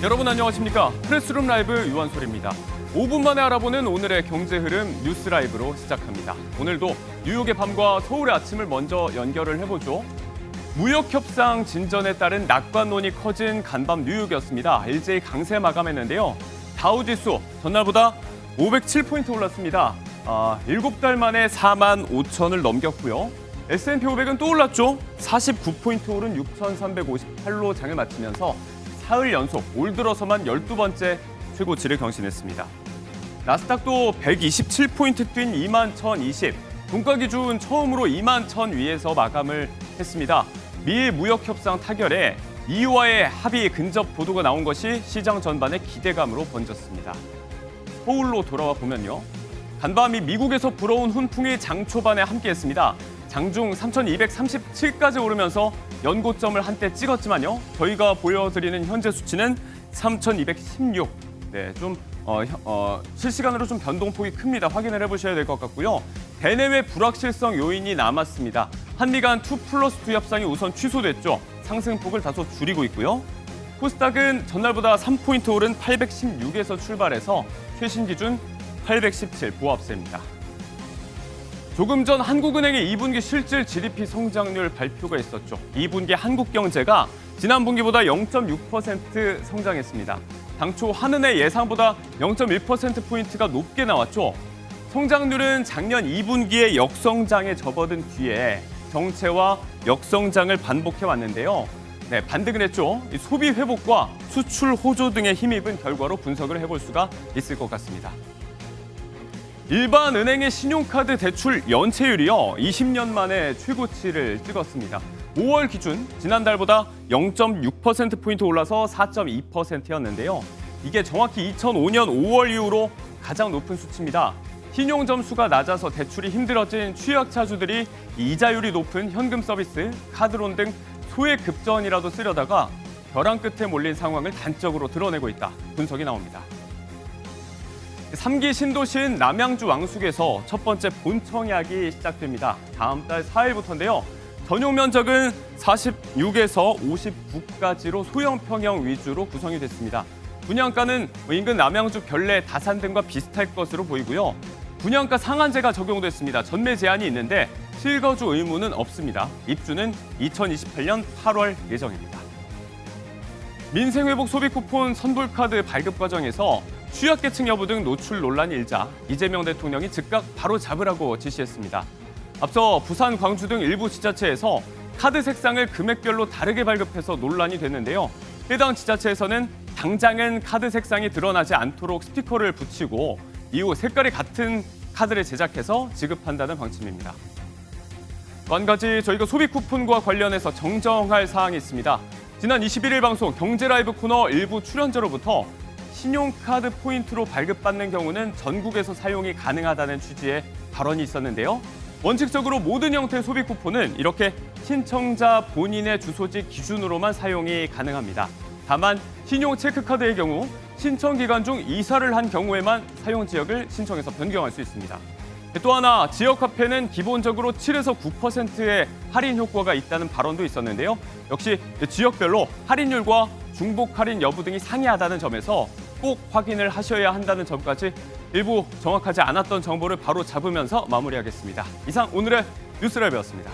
여러분 안녕하십니까? 프레스룸 라이브 유한솔입니다. 5분 만에 알아보는 오늘의 경제 흐름 뉴스 라이브로 시작합니다. 오늘도 뉴욕의 밤과 서울의 아침을 먼저 연결을 해보죠. 무역협상 진전에 따른 낙관론이 커진 간밤 뉴욕이었습니다. 일제히 강세 마감했는데요. 다우지수 전날보다 507포인트 올랐습니다. 7달 만에 4만 5천을 넘겼고요. S&P 500은 또 올랐죠. 49포인트 오른 6,358로 장을 마치면서 사흘 연속 올 들어서만 12번째 최고치를 경신했습니다. 나스닥도 127포인트 뛴 21,020, 종가 기준 처음으로 21,000 위에서 마감을 했습니다. 미일 무역협상 타결에 EU와의 합의 근접 보도가 나온 것이 시장 전반의 기대감으로 번졌습니다. 서울로 돌아와 보면요. 간밤이 미국에서 불어온 훈풍이 장 초반에 함께했습니다. 장중 3,237까지 오르면서 연고점을 한때 찍었지만요. 저희가 보여드리는 현재 수치는 3,216. 네, 좀 실시간으로 좀 변동폭이 큽니다. 확인을 해보셔야 될 것 같고요. 대내외 불확실성 요인이 남았습니다. 한미 간 2+2 협상이 우선 취소됐죠. 상승폭을 다소 줄이고 있고요. 코스닥은 전날보다 3포인트 오른 816에서 출발해서 최신 기준 817 보합세입니다. 조금 전 한국은행의 2분기 실질 GDP 성장률 발표가 있었죠. 2분기 한국 경제가 지난 분기보다 0.6% 성장했습니다. 당초 한은의 예상보다 0.1%포인트가 높게 나왔죠. 성장률은 작년 2분기에 역성장에 접어든 뒤에 정체와 역성장을 반복해 왔는데요. 네, 반등을 했죠. 이 소비 회복과 수출 호조 등의 힘입은 결과로 분석을 해볼 수가 있을 것 같습니다. 일반 은행의 신용카드 대출 연체율이요. 20년 만에 최고치를 찍었습니다. 5월 기준 지난달보다 0.6%포인트 올라서 4.2%였는데요. 이게 정확히 2005년 5월 이후로 가장 높은 수치입니다. 신용 점수가 낮아서 대출이 힘들어진 취약차주들이 이자율이 높은 현금 서비스, 카드론 등 소액 급전이라도 쓰려다가 벼랑 끝에 몰린 상황을 단적으로 드러내고 있다. 분석이 나옵니다. 3기 신도시인 남양주 왕숙에서 첫 번째 본청약이 시작됩니다. 다음 달 4일부터인데요. 전용 면적은 46에서 59까지로 소형 평형 위주로 구성이 됐습니다. 분양가는 인근 남양주 별내 다산 등과 비슷할 것으로 보이고요. 분양가 상한제가 적용됐습니다. 전매 제한이 있는데 실거주 의무는 없습니다. 입주는 2028년 8월 예정입니다. 민생회복 소비 쿠폰 선불카드 발급 과정에서 취약계층 여부 등 노출 논란이 일자 이재명 대통령이 즉각 바로 잡으라고 지시했습니다. 앞서 부산, 광주 등 일부 지자체에서 카드 색상을 금액별로 다르게 발급해서 논란이 됐는데요. 해당 지자체에서는 당장은 카드 색상이 드러나지 않도록 스티커를 붙이고 이후 색깔이 같은 카드를 제작해서 지급한다는 방침입니다. 또 한 가지 저희가 소비 쿠폰과 관련해서 정정할 사항이 있습니다. 지난 21일 방송 경제라이브 코너 일부 출연자로부터 신용카드 포인트로 발급받는 경우는 전국에서 사용이 가능하다는 취지의 발언이 있었는데요. 원칙적으로 모든 형태의 소비 쿠폰은 이렇게 신청자 본인의 주소지 기준으로만 사용이 가능합니다. 다만 신용 체크카드의 경우 신청 기간 중 이사를 한 경우에만 사용 지역을 신청해서 변경할 수 있습니다. 또 하나 지역 화폐는 기본적으로 7에서 9%의 할인 효과가 있다는 발언도 있었는데요. 역시 지역별로 할인율과 중복 할인 여부 등이 상이하다는 점에서 꼭 확인을 하셔야 한다는 점까지 일부 정확하지 않았던 정보를 바로 잡으면서 마무리하겠습니다. 이상 오늘의 뉴스라이브였습니다.